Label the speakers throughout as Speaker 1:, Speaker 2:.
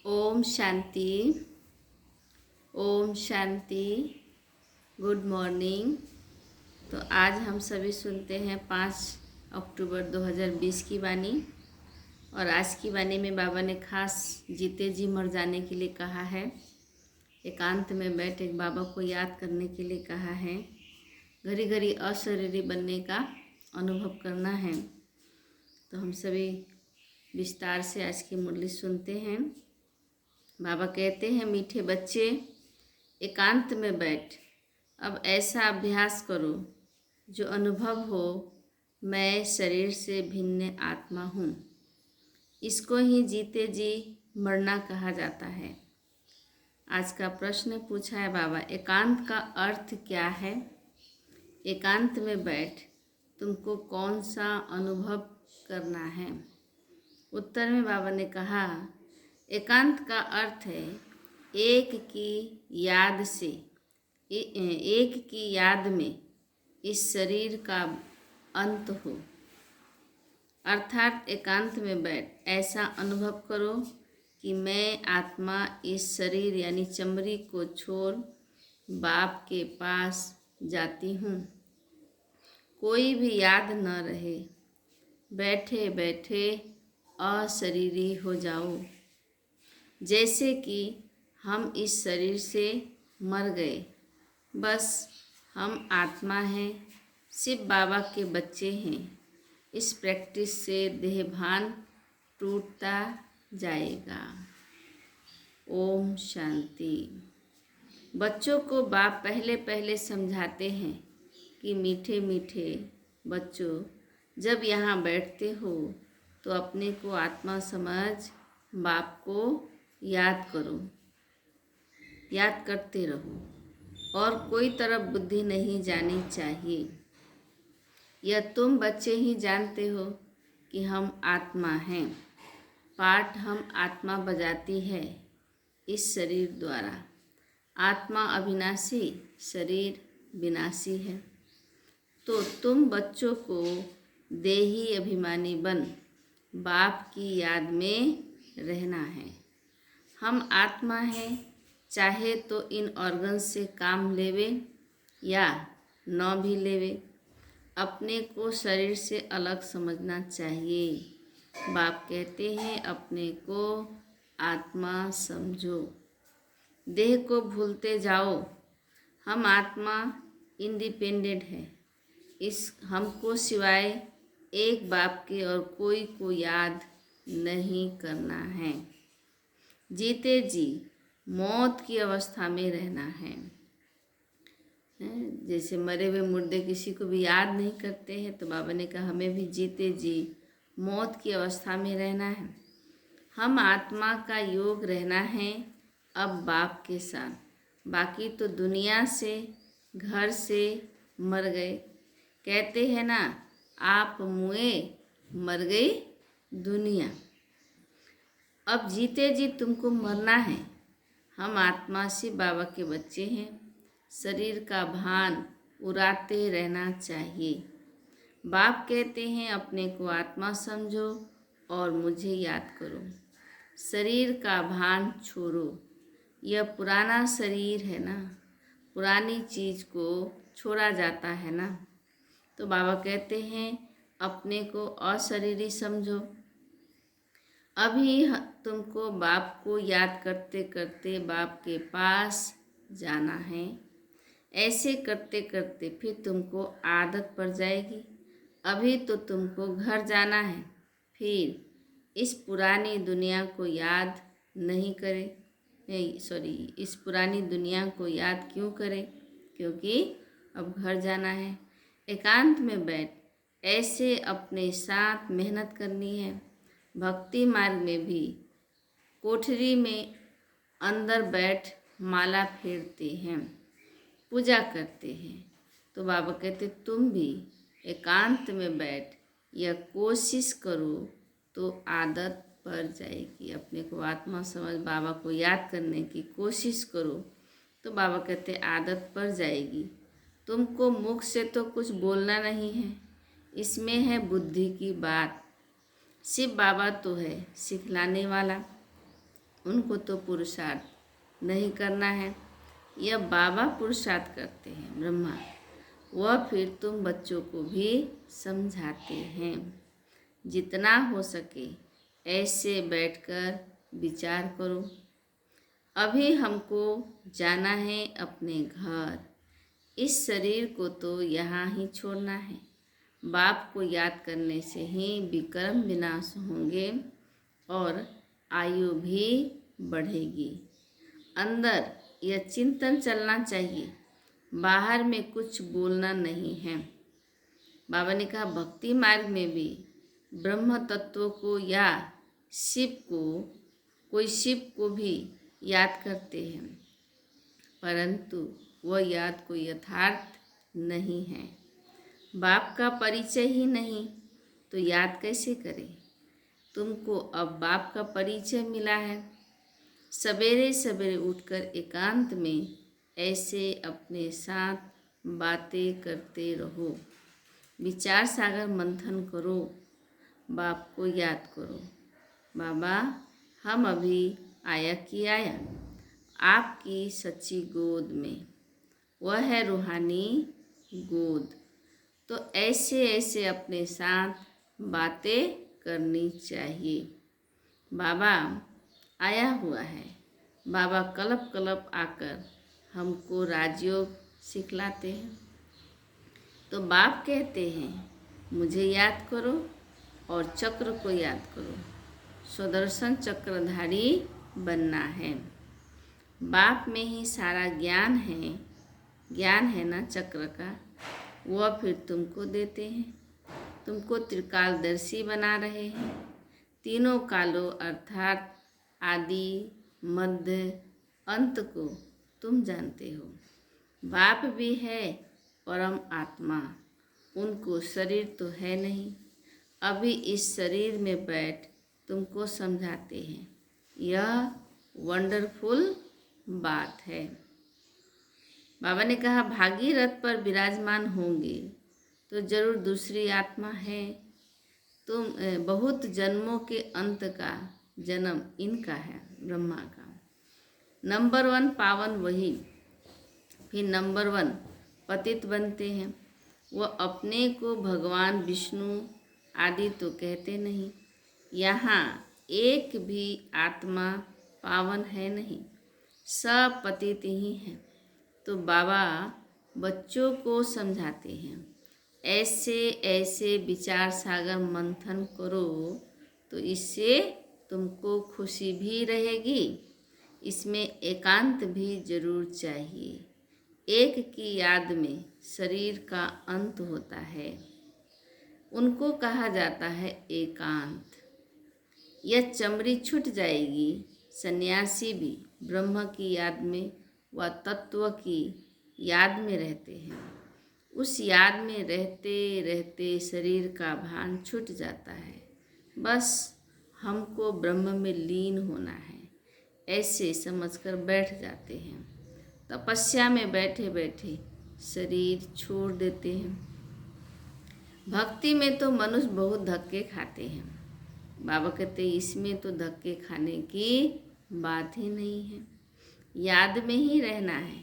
Speaker 1: Om Shanti. Om Shanti. Good morning. तो आज हम सभी सुनते हैं 5 अक्टूबर 2020 की वाणी। और आज की वाणी में बाबा ने खास जीते जी मर जाने के लिए कहा है। एकांत में बैठ एक बाबा को याद करने के लिए कहा है। घड़ी घड़ी अशरीरी बनने का अनुभव करना है। तो हम सभी विस्तार से आज की मुरली सुनते हैं। बाबा कहते हैं, मीठे बच्चे, एकांत में बैठ अब ऐसा अभ्यास करो जो अनुभव हो मैं शरीर से भिन्न आत्मा हूँ। इसको ही जीते जी मरना कहा जाता है। आज का प्रश्न पूछा है बाबा, एकांत का अर्थ क्या है? एकांत में बैठ तुमको कौन सा अनुभव करना है? उत्तर में बाबा ने कहा, एकांत का अर्थ है एक की याद से, एक की याद में इस शरीर का अंत हो। अर्थात एकांत में बैठ ऐसा अनुभव करो कि मैं आत्मा इस शरीर यानी चमड़ी को छोड़ बाप के पास जाती हूँ। कोई भी याद न रहे, बैठे बैठे अशरीरी हो जाओ। जैसे कि हम इस शरीर से मर गए, बस हम आत्मा हैं, शिव बाबा के बच्चे हैं। इस प्रैक्टिस से देहभान टूटता जाएगा। ओम शांति। बच्चों को बाप पहले पहले समझाते हैं कि मीठे मीठे बच्चों, जब यहाँ बैठते हो तो अपने को आत्मा समझ बाप को याद करो, याद करते रहो और कोई तरफ बुद्धि नहीं जानी चाहिए। यह तुम बच्चे ही जानते हो कि हम आत्मा हैं। पाठ हम आत्मा बजाती है इस शरीर द्वारा। आत्मा अविनाशी, शरीर विनाशी है। तो तुम बच्चों को देही अभिमानी बन बाप की याद में रहना है। हम आत्मा हैं, चाहे तो इन ऑर्गन से काम लेवे या न भी लेवे, अपने को शरीर से अलग समझना चाहिए। बाप कहते हैं, अपने को आत्मा समझो, देह को भूलते जाओ। हम आत्मा इंडिपेंडेंट है। इस हमको सिवाय एक बाप के और कोई को याद नहीं करना है। जीते जी मौत की अवस्था में रहना है। जैसे मरे हुए मुर्दे किसी को भी याद नहीं करते हैं, तो बाबा ने कहा हमें भी जीते जी मौत की अवस्था में रहना है। हम आत्मा का योग रहना है अब बाप के साथ। बाकी तो दुनिया से, घर से मर गए। कहते हैं ना, आप मुए मर गई दुनिया। अब जीते जी तुमको मरना है। हम आत्मा से बाबा के बच्चे हैं। शरीर का भान उड़ाते रहना चाहिए। बाप कहते हैं, अपने को आत्मा समझो और मुझे याद करो। शरीर का भान छोड़ो। यह पुराना शरीर है ना, पुरानी चीज़ को छोड़ा जाता है ना। तो बाबा कहते हैं, अपने को अशरीरी समझो। अभी तुमको बाप को याद करते करते बाप के पास जाना है। ऐसे करते करते फिर तुमको आदत पड़ जाएगी। अभी तो तुमको घर जाना है, फिर इस पुरानी दुनिया को याद नहीं करें। इस पुरानी दुनिया को याद क्यों करें? क्योंकि अब घर जाना है। एकांत में बैठ ऐसे अपने साथ मेहनत करनी है। भक्ति मार्ग में भी कोठरी में अंदर बैठ माला फेरते हैं, पूजा करते हैं। तो बाबा कहते, तुम भी एकांत में बैठ यह कोशिश करो तो आदत पड़ जाएगी। अपने को आत्मा समझ बाबा को याद करने की कोशिश करो तो बाबा कहते आदत पड़ जाएगी। तुमको मुख से तो कुछ बोलना नहीं है, इसमें है बुद्धि की बात। शिव बाबा तो है सिखलाने वाला। उनको तो पुरुषार्थ नहीं करना है, यह बाबा पुरुषार्थ करते हैं ब्रह्मा। वह फिर तुम बच्चों को भी समझाते हैं। जितना हो सके ऐसे बैठकर विचार करो। अभी हमको जाना है अपने घर। इस शरीर को तो यहाँ ही छोड़ना है। बाप को याद करने से ही विक्रम विनाश होंगे और आयु भी बढ़ेगी। अंदर यह चिंतन चलना चाहिए, बाहर में कुछ बोलना नहीं है। बाबा ने कहा भक्ति मार्ग में भी ब्रह्म तत्व को या कोई शिव को भी याद करते हैं, परंतु वह याद कोई यथार्थ नहीं है। बाप का परिचय ही नहीं तो याद कैसे करें। तुमको अब बाप का परिचय मिला है। सवेरे सवेरे उठकर एकांत में ऐसे अपने साथ बातें करते रहो। विचार सागर मंथन करो, बाप को याद करो। बाबा हम अभी आया कि आया आपकी सच्ची गोद में, वह है रूहानी गोद। तो ऐसे ऐसे अपने साथ बातें करनी चाहिए। बाबा आया हुआ है। बाबा कलप कलप आकर हमको राजयोग सिखलाते हैं। तो बाप कहते हैं मुझे याद करो और चक्र को याद करो। सुदर्शन चक्रधारी बनना है। बाप में ही सारा ज्ञान है ना चक्र का, वह फिर तुमको देते हैं। तुमको त्रिकालदर्शी बना रहे हैं। तीनों कालों अर्थात आदि मध्य अंत को तुम जानते हो। बाप भी है परम आत्मा, उनको शरीर तो है नहीं। अभी इस शरीर में बैठ तुमको समझाते हैं। यह वंडरफुल बात है। बाबा ने कहा भागीरथ पर विराजमान होंगे तो जरूर दूसरी आत्मा है। तुम बहुत जन्मों के अंत का जन्म इनका है, ब्रह्मा का। नंबर 1 पावन वही, फिर नंबर 1 पतित बनते हैं। वह अपने को भगवान विष्णु आदि तो कहते नहीं। यहाँ एक भी आत्मा पावन है नहीं, सब पतित ही हैं। तो बाबा बच्चों को समझाते हैं ऐसे ऐसे विचार सागर मंथन करो तो इससे तुमको खुशी भी रहेगी। इसमें एकांत भी जरूर चाहिए। एक की याद में शरीर का अंत होता है, उनको कहा जाता है एकांत। यह चमड़ी छूट जाएगी। सन्यासी भी ब्रह्म की याद में व तत्व की याद में रहते हैं। उस याद में रहते रहते शरीर का भान छूट जाता है। बस हमको ब्रह्म में लीन होना है, ऐसे समझकर बैठ जाते हैं। तपस्या में बैठे बैठे शरीर छोड़ देते हैं। भक्ति में तो मनुष्य बहुत धक्के खाते हैं। बाबा कहते इसमें तो धक्के खाने की बात ही नहीं है। याद में ही रहना है।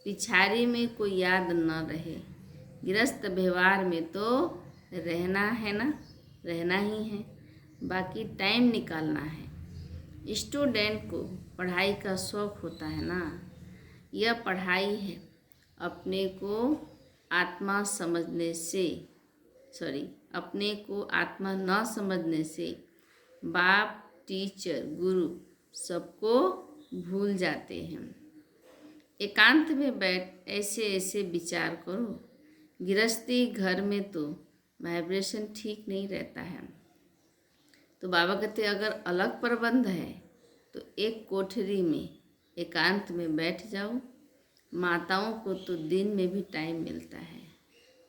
Speaker 1: पिछाड़ी में कोई याद न रहे। गृहस्थ व्यवहार में तो रहना है ना, रहना ही है। बाकी टाइम निकालना है। स्टूडेंट को पढ़ाई का शौक़ होता है ना, यह पढ़ाई है। अपने को आत्मा न समझने से बाप, टीचर, गुरु सबको भूल जाते हैं। एकांत में बैठ ऐसे ऐसे विचार करो। गृहस्थी घर में तो वाइब्रेशन ठीक नहीं रहता है। तो बाबा कहते अगर अलग प्रबंध है तो एक कोठरी में एकांत में बैठ जाओ। माताओं को तो दिन में भी टाइम मिलता है।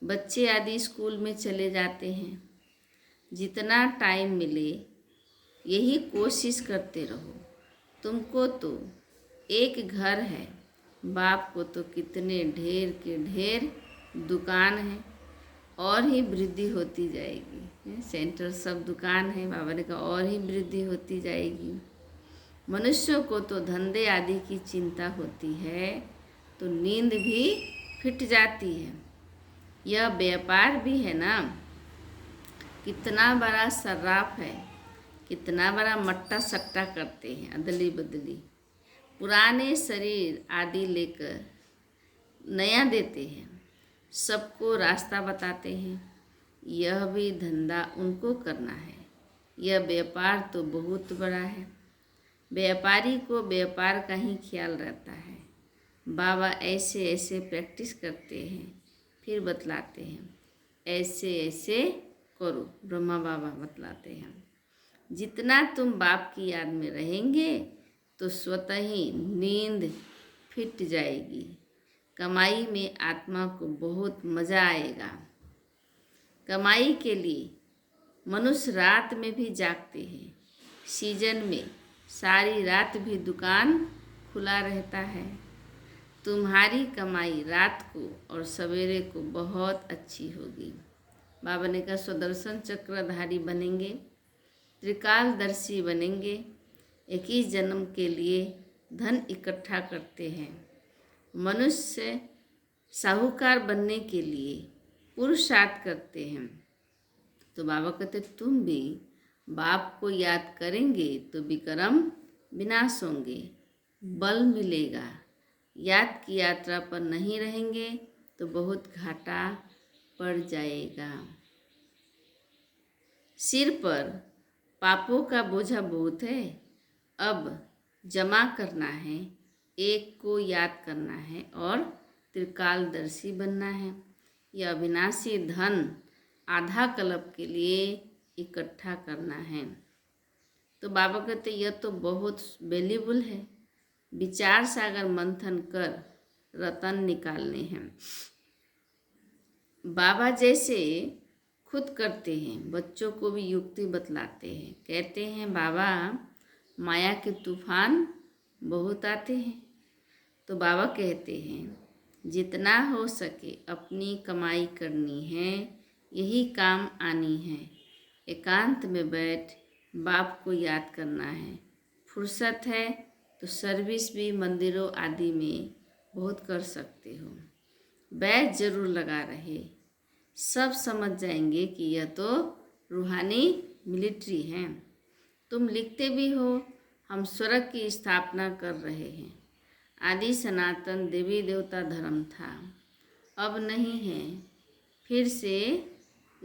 Speaker 1: बच्चे आदि स्कूल में चले जाते हैं। जितना टाइम मिले यही कोशिश करते रहो। तुमको तो एक घर है, बाप को तो कितने ढेर के ढेर दुकान है, और ही वृद्धि होती जाएगी। सेंटर सब दुकान है। बाबा ने कहा और ही वृद्धि होती जाएगी। मनुष्यों को तो धंधे आदि की चिंता होती है तो नींद भी फिट जाती है। यह व्यापार भी है ना, कितना बड़ा सर्राफ है, कितना बड़ा मट्टा सट्टा करते हैं, अदली बदली, पुराने शरीर आदि लेकर नया देते हैं, सबको रास्ता बताते हैं। यह भी धंधा उनको करना है। यह व्यापार तो बहुत बड़ा है। व्यापारी को व्यापार का ही ख्याल रहता है। बाबा ऐसे ऐसे प्रैक्टिस करते हैं, फिर बतलाते हैं, ऐसे ऐसे करो। ब्रह्मा बाबा बतलाते हैं, जितना तुम बाप की याद में रहेंगे तो स्वतः ही नींद फिट जाएगी। कमाई में आत्मा को बहुत मज़ा आएगा। कमाई के लिए मनुष्य रात में भी जागते हैं। सीजन में सारी रात भी दुकान खुला रहता है। तुम्हारी कमाई रात को और सवेरे को बहुत अच्छी होगी। बाबा ने कहा स्वदर्शन चक्रधारी बनेंगे, त्रिकालदर्शी बनेंगे। 21 जन्म के लिए धन इकट्ठा करते हैं। मनुष्य साहूकार बनने के लिए पुरुषार्थ करते हैं। तो बाबा कहते तुम भी बाप को याद करेंगे तो विक्रम विनाश होंगे, बल मिलेगा। याद की यात्रा पर नहीं रहेंगे तो बहुत घाटा पड़ जाएगा। सिर पर पापों का बोझा बहुत है, अब जमा करना है, एक को याद करना है और त्रिकालदर्शी बनना है। यह अविनाशी धन आधा कल्प के लिए इकट्ठा करना है। तो बाबा कहते यह तो बहुत वैल्यूबल है। विचार सागर मंथन कर रतन निकालने हैं। बाबा जैसे खुद करते हैं, बच्चों को भी युक्ति बतलाते हैं। कहते हैं बाबा माया के तूफान बहुत आते हैं, तो बाबा कहते हैं जितना हो सके अपनी कमाई करनी है, यही काम आनी है। एकांत में बैठ बाप को याद करना है। फुर्सत है तो सर्विस भी मंदिरों आदि में बहुत कर सकते हो। बैच जरूर लगा रहे, सब समझ जाएंगे कि यह तो रूहानी मिलिट्री है। तुम लिखते भी हो हम स्वर्ग की स्थापना कर रहे हैं। आदि सनातन देवी देवता धर्म था, अब नहीं है, फिर से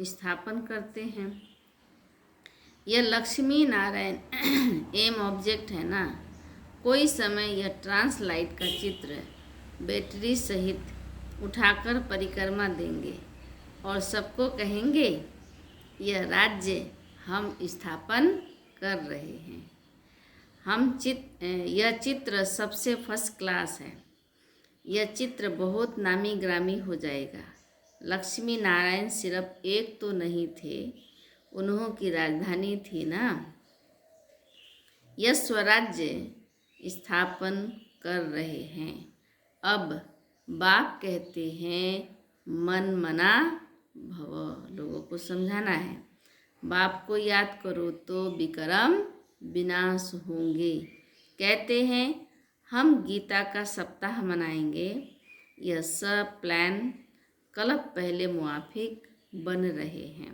Speaker 1: स्थापन करते हैं। यह लक्ष्मी नारायण एम ऑब्जेक्ट है ना। कोई समय यह ट्रांसलाइट का चित्र बैटरी सहित उठाकर परिक्रमा देंगे और सबको कहेंगे यह राज्य हम स्थापन कर रहे हैं। यह चित्र सबसे फर्स्ट क्लास है। यह चित्र बहुत नामी ग्रामी हो जाएगा। लक्ष्मी नारायण सिर्फ एक तो नहीं थे, उन्हों की राजधानी थी ना। यह स्वराज्य स्थापन कर रहे हैं। अब बाप कहते हैं मन मना भव, लोगों को समझाना है। बाप को याद करो तो विक्रम विनाश होंगे। कहते हैं हम गीता का सप्ताह मनाएंगे। यह सब प्लान कल्प पहले मुआफिक बन रहे हैं।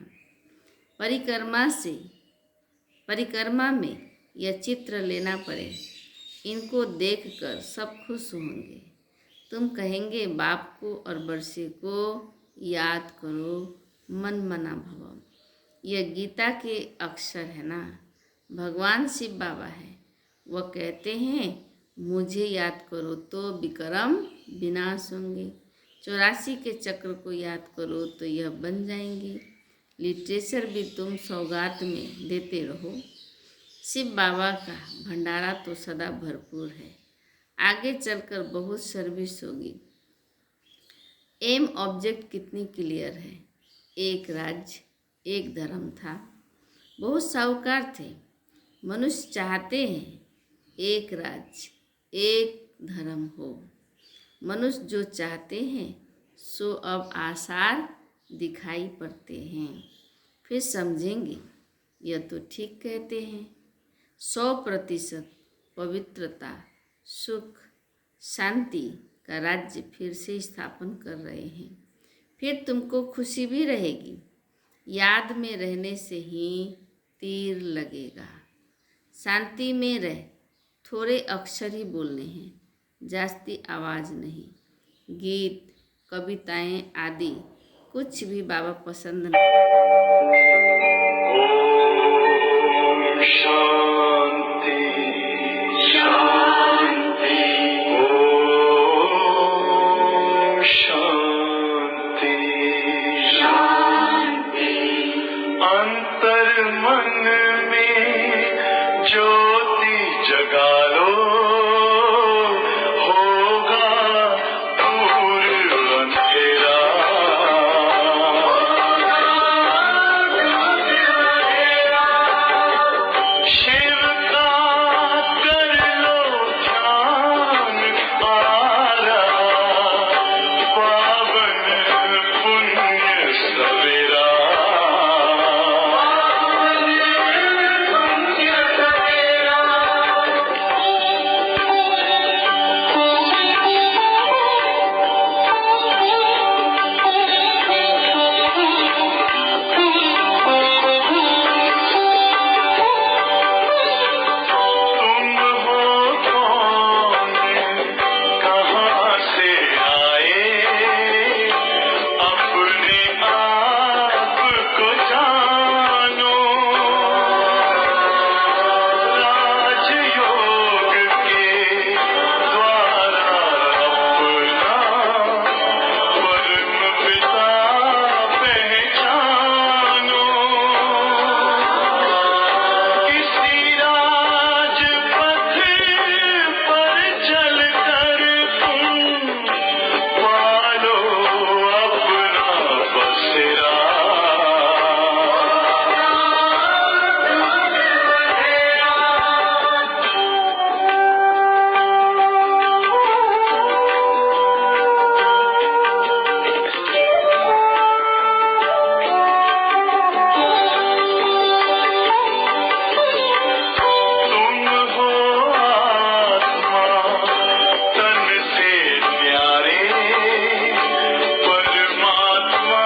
Speaker 1: परिक्रमा में यह चित्र लेना पड़े। इनको देखकर सब खुश होंगे। तुम कहेंगे बाप को और वर्षे को याद करो, मन मना भव। यह गीता के अक्षर है ना। भगवान शिव बाबा है, वह कहते हैं मुझे याद करो तो विक्रम विनाश होंगे। 84 के चक्र को याद करो तो यह बन जाएंगे। लिटरेचर भी तुम सौगात में देते रहो। शिव बाबा का भंडारा तो सदा भरपूर है। आगे चलकर बहुत सर्विस होगी। एम ऑब्जेक्ट कितनी क्लियर है। एक राज्य एक धर्म था। बहुत साहूकार थे। मनुष्य चाहते हैं एक राज्य एक धर्म हो। मनुष्य जो चाहते हैं सो अब आसार दिखाई पड़ते हैं। फिर समझेंगे यह तो ठीक कहते हैं। 100% पवित्रता, सुख, शांति का राज्य फिर से स्थापन कर रहे हैं। फिर तुमको खुशी भी रहेगी। याद में रहने से ही तीर लगेगा। शांति में रह, थोड़े अक्षर ही बोलने हैं, जास्ती आवाज़ नहीं। गीत, कविताएं आदि कुछ भी बाबा पसंद नहीं।
Speaker 2: ओम शांति शांति। ओम शांति शांति। अंतर मन में ज्योति जगा लो, होगा दूर अंधेरा। शिव का कर लो ध्यान, आ रहा पावन पुण्य सवेरा। तुम हो कौन, कहाँ से आए, अपने आप को जानो। राजयोग के द्वारा अपना परम पिता पहचानो। किसी राजपथ पर चलकर तुम पालो अपना बसेरा। तुम हो आत्मा तन से प्यारे, परमात्मा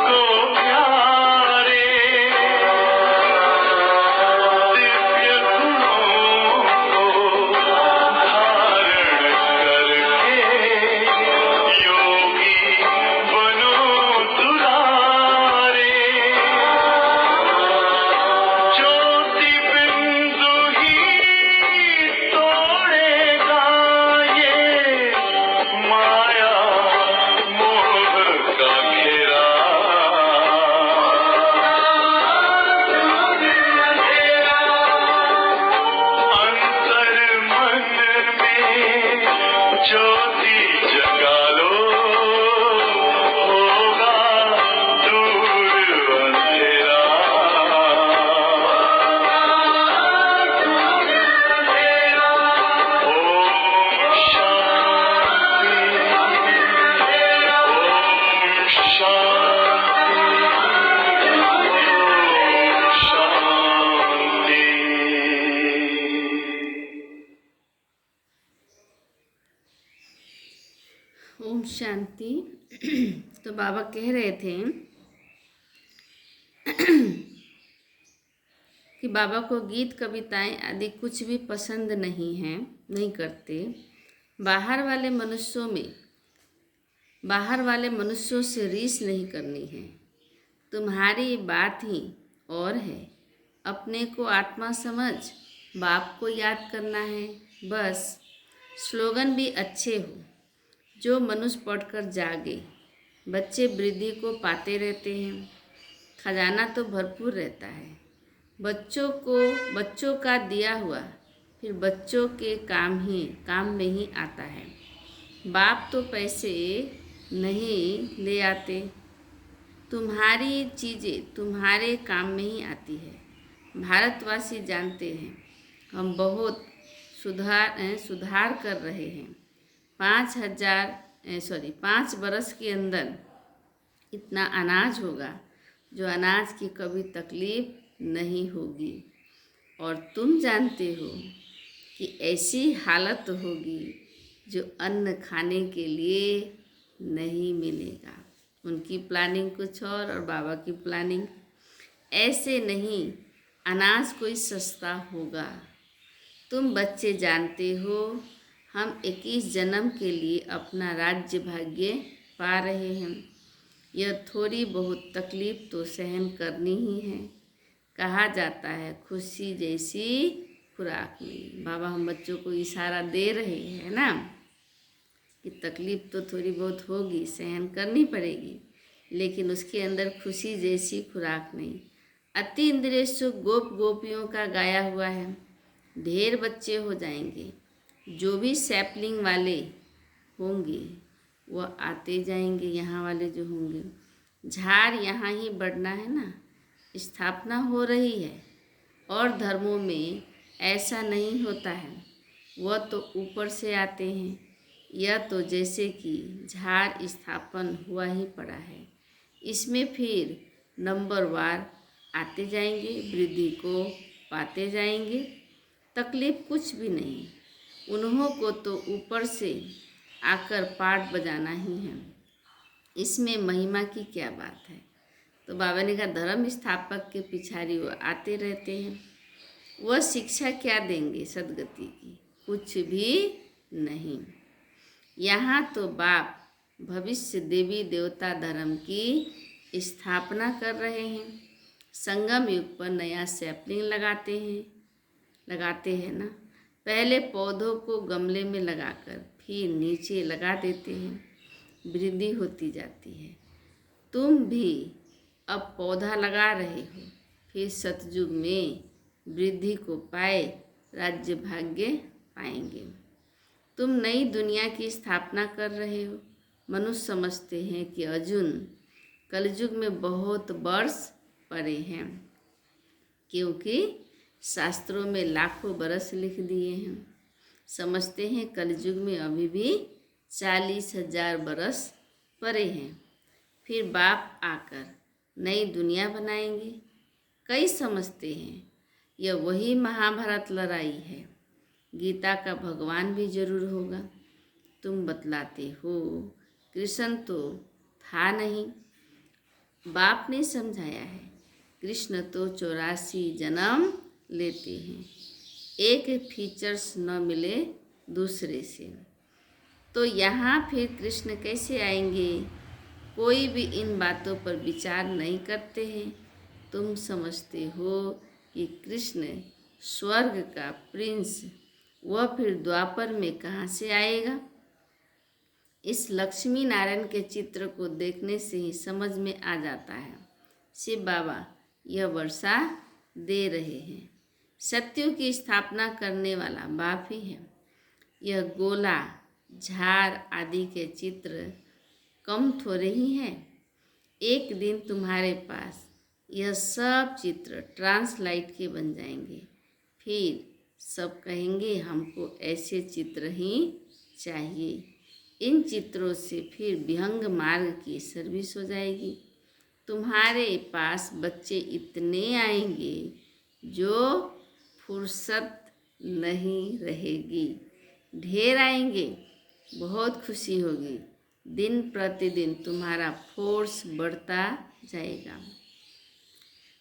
Speaker 2: को प्यारे। दिव्य गुणों को धारण करके योगी बनो दुलारे। ज्योति बिंदु ही तोड़ेगा ये माया मोह का घेरा। अंतर मन में ज्योति जगा लो, होगा दूर अंधेरा। ओम शांति ओम शांति ओम शांति।
Speaker 1: ओम शांति। तो बाबा कह रहे थे कि बाबा को गीत, कविताएं आदि कुछ भी पसंद नहीं हैं, नहीं करते। बाहर वाले मनुष्यों से रीस नहीं करनी है। तुम्हारी बात ही और है। अपने को आत्मा समझ, बाप को याद करना है बस। स्लोगन भी अच्छे हो, जो मनुष्य पढ़कर जागे। बच्चे वृद्धि को पाते रहते हैं, खजाना तो भरपूर रहता है। बच्चों का दिया हुआ फिर बच्चों के काम में ही आता है। बाप तो पैसे नहीं ले आते, तुम्हारी चीज़ें तुम्हारे काम में ही आती है। भारतवासी जानते हैं हम बहुत सुधार कर रहे हैं। 5 बरस के अंदर इतना अनाज होगा जो अनाज की कभी तकलीफ नहीं होगी। और तुम जानते हो कि ऐसी हालत होगी जो अन्न खाने के लिए नहीं मिलेगा। उनकी प्लानिंग कुछ और बाबा की प्लानिंग ऐसे नहीं। अनाज कोई सस्ता होगा। तुम बच्चे जानते हो हम 21 जन्म के लिए अपना राज्य भाग्य पा रहे हैं। यह थोड़ी बहुत तकलीफ तो सहन करनी ही है। कहा जाता है खुशी जैसी खुराक मिली। बाबा हम बच्चों को इशारा दे रहे हैं ना कि तकलीफ तो थोड़ी बहुत होगी, सहन करनी पड़ेगी, लेकिन उसके अंदर खुशी जैसी खुराक नहीं। अति इंद्रिय सुख गोप गोपियों का गाया हुआ है। ढेर बच्चे हो जाएंगे। जो भी सैपलिंग वाले होंगे वह आते जाएंगे। यहाँ वाले जो होंगे, झाड़ यहाँ ही बढ़ना है ना, स्थापना हो रही है। और धर्मों में ऐसा नहीं होता है, वह तो ऊपर से आते हैं। यह तो जैसे कि झाड़ स्थापन हुआ ही पड़ा है। इसमें फिर नंबरवार आते जाएंगे, वृद्धि को पाते जाएंगे। तकलीफ कुछ भी नहीं। उन्हों को तो ऊपर से आकर पाठ बजाना ही है। इसमें महिमा की क्या बात है। तो बाबा ने कहा धर्म स्थापक के पिछाड़ी वो आते रहते हैं। वह शिक्षा क्या देंगे सदगति की? कुछ भी नहीं। यहाँ तो बाप भविष्य देवी देवता धर्म की स्थापना कर रहे हैं। संगम युग पर नया सैपलिंग लगाते हैं ना। पहले पौधों को गमले में लगाकर फिर नीचे लगा देते हैं, वृद्धि होती जाती है। तुम भी अब पौधा लगा रहे हो, फिर सतयुग में वृद्धि को पाए राज्य भाग्य पाएंगे। तुम नई दुनिया की स्थापना कर रहे हो। मनुष्य समझते हैं कि अर्जुन कलयुग में बहुत वर्ष पड़े हैं, क्योंकि शास्त्रों में लाखों बरस लिख दिए हैं। समझते हैं कलयुग में अभी भी 40,000 बरस पड़े हैं। फिर बाप आकर नई दुनिया बनाएंगे। कई समझते हैं यह वही महाभारत लड़ाई है। गीता का भगवान भी जरूर होगा। तुम बतलाते हो कृष्ण तो था नहीं। बाप ने समझाया है कृष्ण तो 84 जन्म लेते हैं, एक फीचर्स न मिले दूसरे से। तो यहाँ फिर कृष्ण कैसे आएंगे? कोई भी इन बातों पर विचार नहीं करते हैं। तुम समझते हो कि कृष्ण स्वर्ग का प्रिंस, वह फिर द्वापर में कहाँ से आएगा? इस लक्ष्मी नारायण के चित्र को देखने से ही समझ में आ जाता है शिव बाबा यह वर्षा दे रहे हैं। सत्यों की स्थापना करने वाला बाप ही है। यह गोला, झाड़ आदि के चित्र कम थोड़े ही हैं। एक दिन तुम्हारे पास यह सब चित्र ट्रांसलाइट के बन जाएंगे। फिर सब कहेंगे हमको ऐसे चित्र ही चाहिए। इन चित्रों से फिर विहंग मार्ग की सर्विस हो जाएगी। तुम्हारे पास बच्चे इतने आएंगे जो फुर्सत नहीं रहेगी। ढेर आएंगे, बहुत खुशी होगी। दिन प्रतिदिन तुम्हारा फोर्स बढ़ता जाएगा।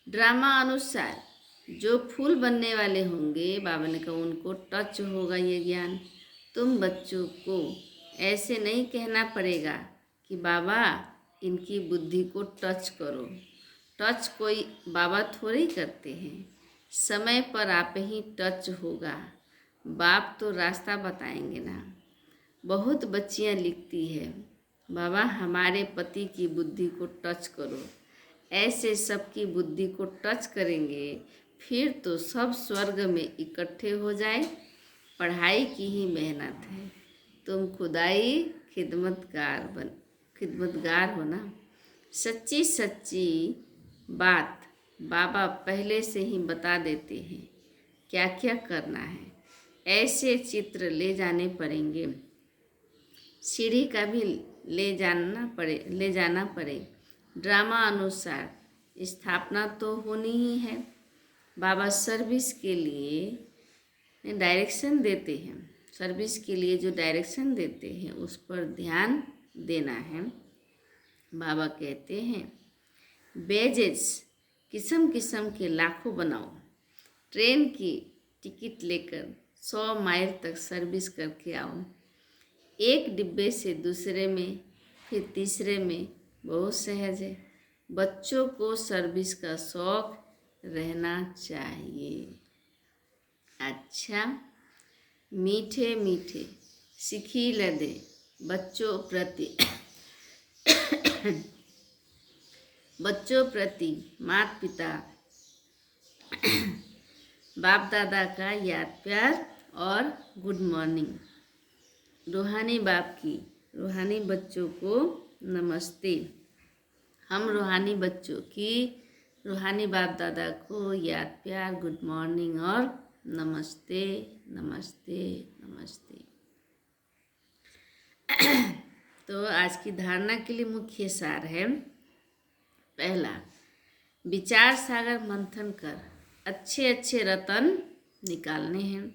Speaker 1: ड्रामा अनुसार जो फूल बनने वाले होंगे, बाबा ने कहा उनको टच होगा ये ज्ञान। तुम बच्चों को ऐसे नहीं कहना पड़ेगा कि बाबा इनकी बुद्धि को टच करो। टच कोई बाबा थोड़ी करते हैं। समय पर आप ही टच होगा। बाप तो रास्ता बताएंगे ना। बहुत बच्चियां लिखती है बाबा हमारे पति की बुद्धि को टच करो। ऐसे सबकी बुद्धि को टच करेंगे फिर तो सब स्वर्ग में इकट्ठे हो जाए। पढ़ाई की ही मेहनत है। तुम खुदाई खिदमतगार हो ना। सच्ची सच्ची बात बाबा पहले से ही बता देते हैं क्या क्या करना है। ऐसे चित्र ले जाने पड़ेंगे। सीढ़ी का भी ले जाना पड़े। ड्रामा अनुसार स्थापना तो होनी ही है। बाबा सर्विस के लिए डायरेक्शन देते हैं, सर्विस के लिए जो डायरेक्शन देते हैं उस पर ध्यान देना है। बाबा कहते हैं बेजेस किस्म किस्म के लाखों बनाओ, ट्रेन की टिकट लेकर 100 माइल तक सर्विस करके आओ, एक डिब्बे से दूसरे में फिर तीसरे में बहुत सहज है। बच्चों को सर्विस का शौक रहना चाहिए। अच्छा, मीठे मीठे सिखी लदे बच्चों प्रति माता पिता बाप दादा का याद प्यार और गुड मॉर्निंग। रूहानी बाप की रूहानी बच्चों को नमस्ते। हम रूहानी बच्चों की रूहानी बाप दादा को याद प्यार गुड मॉर्निंग और नमस्ते नमस्ते नमस्ते। तो आज की धारणा के लिए मुख्य सार है, पहला, विचार सागर मंथन कर अच्छे अच्छे रतन निकालने हैं।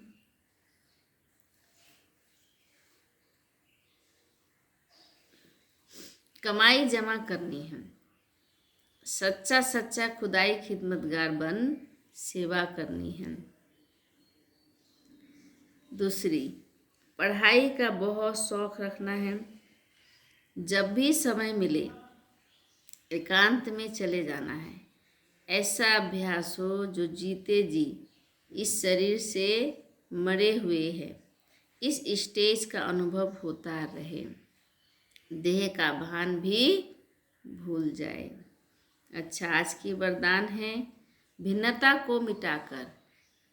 Speaker 1: कमाई जमा करनी है, सच्चा सच्चा खुदाई खिदमतगार बन सेवा करनी है। दूसरी, पढ़ाई का बहुत शौक रखना है, जब भी समय मिले एकांत में चले जाना है। ऐसा अभ्यास हो जो जीते जी इस शरीर से मरे हुए है, इस स्टेज का अनुभव होता रहे, देह का भान भी भूल जाए। अच्छा, आज की वरदान है, भिन्नता को मिटाकर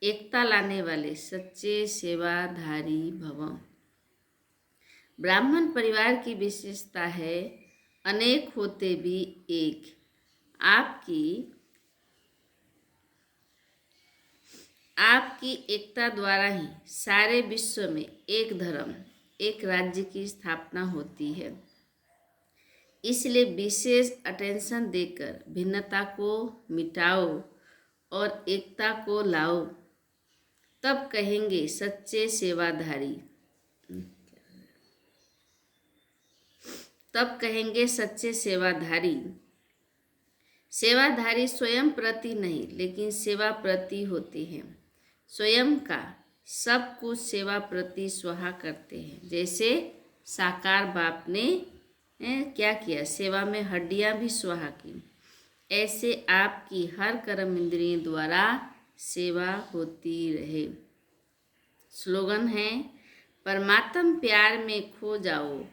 Speaker 1: एकता लाने वाले सच्चे सेवाधारी भव। ब्राह्मण परिवार की विशेषता है अनेक होते भी एक। आपकी एकता द्वारा ही सारे विश्व में एक धर्म एक राज्य की स्थापना होती है। इसलिए विशेष अटेंशन देकर भिन्नता को मिटाओ और एकता को लाओ, तब कहेंगे सच्चे सेवाधारी। सेवाधारी स्वयं प्रति नहीं लेकिन सेवा प्रति होते हैं। स्वयं का सब कुछ सेवा प्रति स्वाहा करते हैं। जैसे साकार बाप ने क्या किया, सेवा में हड्डियां भी स्वाहा की। ऐसे आपकी हर कर्म इंद्रियों द्वारा सेवा होती रहे। स्लोगन है, परमात्म प्यार में खो जाओ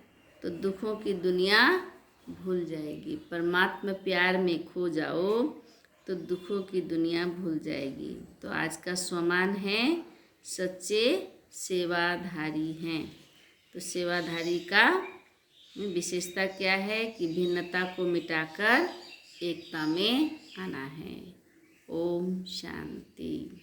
Speaker 1: तो दुखों की दुनिया भूल जाएगी। परमात्मा प्यार में खो जाओ तो दुखों की दुनिया भूल जाएगी। तो आज का स्वमान है सच्चे सेवाधारी हैं। तो सेवाधारी का विशेषता क्या है कि भिन्नता को मिटाकर एकता में आना है। ओम शांति।